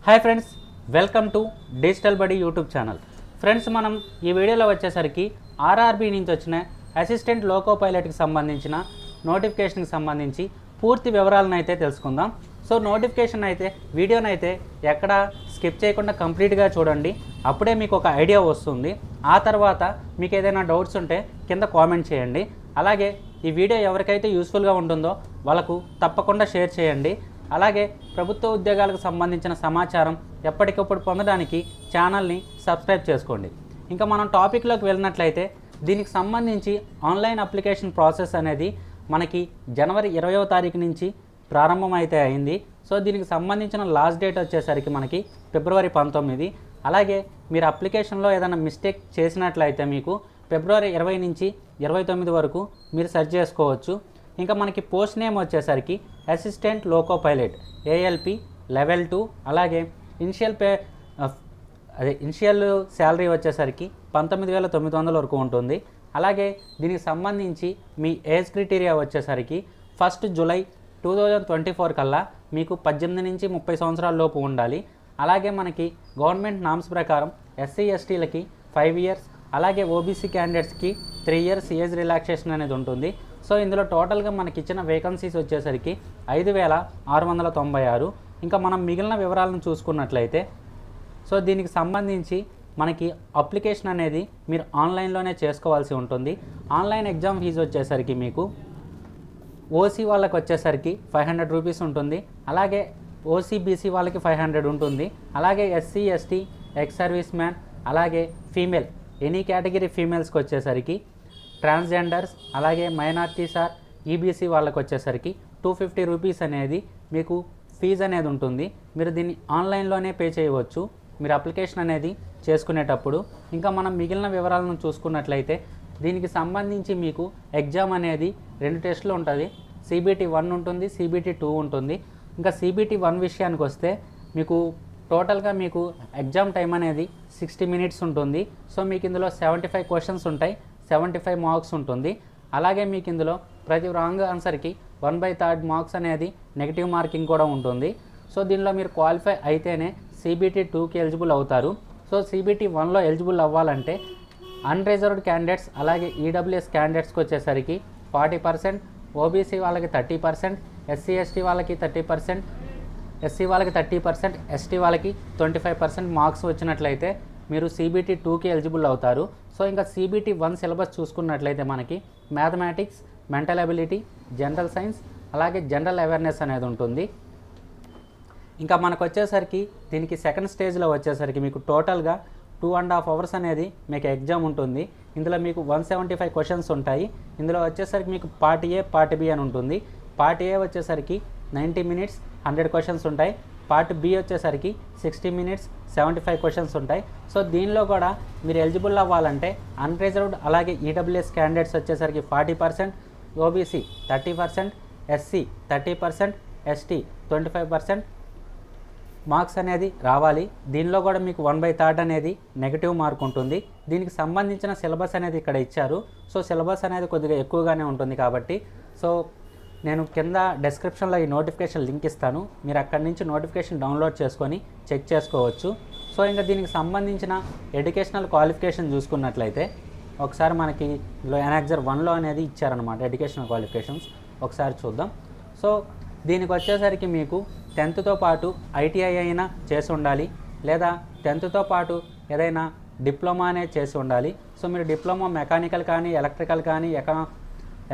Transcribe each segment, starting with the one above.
Hi friends, welcome to digital బడి YouTube channel. Friends, మనం ఈ వీడియోలో వచ్చేసరికి ఆర్ఆర్బీ నుంచి వచ్చిన అసిస్టెంట్ లోకో పైలట్కి సంబంధించిన నోటిఫికేషన్కి సంబంధించి పూర్తి వివరాలను అయితే తెలుసుకుందాం. సో నోటిఫికేషన్ అయితే వీడియోని అయితే ఎక్కడ స్కిప్ చేయకుండా కంప్లీట్గా చూడండి. అప్పుడే మీకు ఒక ఐడియా వస్తుంది. ఆ తర్వాత మీకు ఏదైనా డౌట్స్ ఉంటే కింద కామెంట్ చేయండి. అలాగే ఈ వీడియో ఎవరికైతే యూస్ఫుల్గా ఉంటుందో వాళ్ళకు తప్పకుండా షేర్ చేయండి. అలాగే ప్రభుత్వ ఉద్యోగాలకు సంబంధించిన సమాచారం ఎప్పటికప్పుడు పొందడానికి ఛానల్ని సబ్స్క్రైబ్ చేసుకోండి. ఇంకా మనం టాపిక్లోకి వెళ్ళినట్లయితే దీనికి సంబంధించి ఆన్లైన్ అప్లికేషన్ ప్రాసెస్ అనేది మనకి జనవరి 20వ తారీఖు నుంచి ప్రారంభమైతే అయింది. సో దీనికి సంబంధించిన లాస్ట్ డేట్ వచ్చేసరికి మనకి ఫిబ్రవరి 19. అలాగే మీరు అప్లికేషన్లో ఏదైనా మిస్టేక్ చేసినట్లయితే మీకు ఫిబ్రవరి 20 నుంచి 29 వరకు మీరు సెర్చ్ చేసుకోవచ్చు. ఇంకా మనకి పోస్ట్ నేమ్ వచ్చేసరికి assistant loco pilot ALP level 2. అలాగే ఇనిషియల్ శాలరీ వచ్చేసరికి 19,900 వరకు ఉంటుంది. అలాగే దీనికి సంబంధించి మీ ఏజ్ క్రైటీరియా వచ్చేసరికి 1 జూలై 2024 కల్లా మీకు 18 నుంచి 30 సంవత్సరాల లోపు ఉండాలి. అలాగే మనకి గవర్నమెంట్ నామ్స్ ప్రకారం SC STలకి 5 ఇయర్స్, అలాగే OBC క్యాండిడేట్స్కి 3 ఇయర్స్ ఏజ్ రిలాక్సేషన్ అనేది ఉంటుంది. సో ఇందులో టోటల్గా మనకి ఇచ్చిన వేకెన్సీస్ వచ్చేసరికి 5,696. ఇంకా మనం మిగిలిన వివరాలను చూసుకున్నట్లయితే సో దీనికి సంబంధించి మనకి అప్లికేషన్ అనేది మీరు ఆన్లైన్లోనే చేసుకోవాల్సి ఉంటుంది. ఆన్లైన్ ఎగ్జామ్ ఫీజు వచ్చేసరికి మీకు OC వాళ్ళకి వచ్చేసరికి 500 రూపీస్ ఉంటుంది. అలాగే OCBC వాళ్ళకి 500 ఉంటుంది. అలాగే SC ST ex service man, అలాగే ఫీమేల్ ఎనీ కేటగిరీ ఫీమేల్స్కి వచ్చేసరికి, ట్రాన్స్జెండర్స్, అలాగే మైనార్టీస్ ఆర్ EBC వాళ్ళకి వచ్చేసరికి 250 రూపీస్ అనేది మీకు ఫీజు అనేది ఉంటుంది. మీరు దీన్ని ఆన్లైన్లోనే పే చేయవచ్చు మీరు అప్లికేషన్ అనేది చేసుకునేటప్పుడు. ఇంకా మనం మిగిలిన వివరాలను చూసుకున్నట్లయితే దీనికి సంబంధించి మీకు ఎగ్జామ్ అనేది 2 టెస్టులు ఉంటుంది. CBT 1 ఉంటుంది, CBT 2 ఉంటుంది. ఇంకా CBT 1 విషయానికి వస్తే మీకు టోటల్గా మీకు ఎగ్జామ్ టైం అనేది 60 మినిట్స్ ఉంటుంది. సో మీకు ఇందులో 75 క్వశ్చన్స్ ఉంటాయి, 75 మార్క్స్ ఉంటుంది. అలాగే మీకు ఇందులో ప్రతి రాంగ్ ఆన్సర్కి 1/3 మార్క్స్ అనేది నెగిటివ్ మార్కింగ్ కూడా ఉంటుంది. సో దీనిలో మీరు క్వాలిఫై అయితేనే CBT 2కి ఎలిజిబుల్ అవుతారు. సో CBT 1లో ఎలిజిబుల్ అవ్వాలంటే అన్రిజర్వ్డ్ క్యాండిడేట్స్, అలాగే EWS క్యాండిడేట్స్కి వచ్చేసరికి 40%, OBC వాళ్ళకి 30%, SC ST వాళ్ళకి 30%, SC వాళ్ళకి 30%, ST వాళ్ళకి 25% మార్క్స్ వచ్చినట్లయితే మీరు CBT 2కి ఎలిజిబుల్ అవుతారు. సో ఇంకా CBT 1 సిలబస్ చూసుకున్నట్లయితే మనకి mathematics, mental ability, general science, అలాగే జనరల్ అవేర్నెస్ అనేది ఉంటుంది. ఇంకా మనకు వచ్చేసరికి దీనికి సెకండ్ స్టేజ్లో వచ్చేసరికి మీకు టోటల్గా 2.5 అవర్స్ అనేది మీకు ఎగ్జామ్ ఉంటుంది. ఇందులో మీకు 175 క్వశ్చన్స్ ఉంటాయి. ఇందులో వచ్చేసరికి మీకు పార్ట్ A, పార్ట్ B అని ఉంటుంది. పార్ట్ A వచ్చేసరికి 90 మినిట్స్ 100 క్వశ్చన్స్ ఉంటాయి. పార్ట్ B వచ్చేసరికి 60 మినిట్స్ 75 క్వశ్చన్స్ ఉంటాయి. సో దీనిలో కూడా మీరు ఎలిజిబుల్ అవ్వాలంటే అన్రిజర్వ్డ్, అలాగే EWS క్యాండిడేట్స్ వచ్చేసరికి 40%, OBC 30%, SC 30%, ST 25% మార్క్స్ అనేది రావాలి. దీనిలో కూడా మీకు 1/3 అనేది నెగిటివ్ మార్క్ ఉంటుంది. దీనికి సంబంధించిన సిలబస్ అనేది ఇక్కడ ఇచ్చారు. సో సిలబస్ అనేది కొద్దిగా ఎక్కువగానే ఉంటుంది కాబట్టి సో నేను కింద డిస్క్రిప్షన్లో ఈ నోటిఫికేషన్ లింక్ ఇస్తాను. మీరు అక్కడి నుంచి నోటిఫికేషన్ డౌన్లోడ్ చేసుకొని చెక్ చేసుకోవచ్చు. సో ఇంకా దీనికి సంబంధించిన ఎడ్యుకేషనల్ క్వాలిఫికేషన్ చూసుకున్నట్లయితే ఒకసారి మనకి ఎనాక్జర్ 1లో అనేది ఇచ్చారనమాట ఎడ్యుకేషనల్ క్వాలిఫికేషన్స్. ఒకసారి చూద్దాం. సో దీనికి వచ్చేసరికి మీకు 10th పాటు ITI అయినా చేసి ఉండాలి, లేదా 10th పాటు ఏదైనా డిప్లొమా అనేది చేసి ఉండాలి. సో మీరు డిప్లొమా మెకానికల్ కానీ, ఎలక్ట్రికల్ కానీ,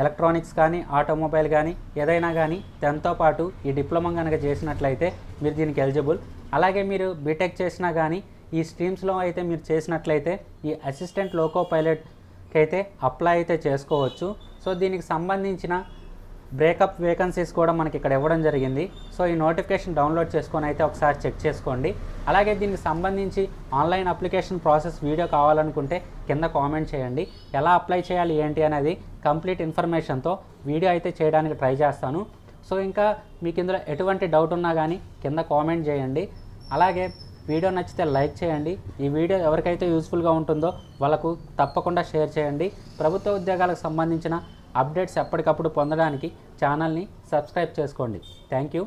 ఎలక్ట్రానిక్స్ కానీ, ఆటోమొబైల్ కానీ ఏదైనా కానీ 10th పాటు ఈ డిప్లొమా కనుక చేసినట్లయితే మీరు దీనికి ఎలిజిబుల్. అలాగే మీరు బీటెక్ చేసినా కానీ ఈ స్ట్రీమ్స్లో అయితే మీరు చేసినట్లయితే ఈ అసిస్టెంట్ లోకో పైలట్కి అయితే అప్లై అయితే చేసుకోవచ్చు. సో దీనికి సంబంధించిన బ్రేకప్ వేకెన్సీస్ కూడా మనకి ఇక్కడ ఇవ్వడం జరిగింది. సో ఈ నోటిఫికేషన్ డౌన్లోడ్ చేసుకొని అయితే ఒకసారి చెక్ చేసుకోండి. అలాగే దీనికి సంబంధించి ఆన్లైన్ అప్లికేషన్ ప్రాసెస్ వీడియో కావాలనుకుంటే కింద కామెంట్ చేయండి. ఎలా అప్లై చేయాలి ఏంటి అనేది కంప్లీట్ ఇన్ఫర్మేషన్తో వీడియో అయితే చేయడానికి ట్రై చేస్తాను. సో ఇంకా మీకు ఇందులో ఎటువంటి డౌట్ ఉన్నా కానీ కింద కామెంట్ చేయండి. అలాగే వీడియో నచ్చితే లైక్ చేయండి. ఈ వీడియో ఎవరికైతే యూస్ఫుల్గా ఉంటుందో వాళ్ళకు తప్పకుండా షేర్ చేయండి. ప్రభుత్వ ఉద్యోగాలకు సంబంధించిన అప్డేట్స్ ఎప్పటికప్పుడు పొందడానికి ఛానల్ని సబ్స్క్రైబ్ చేసుకోండి. Thank you.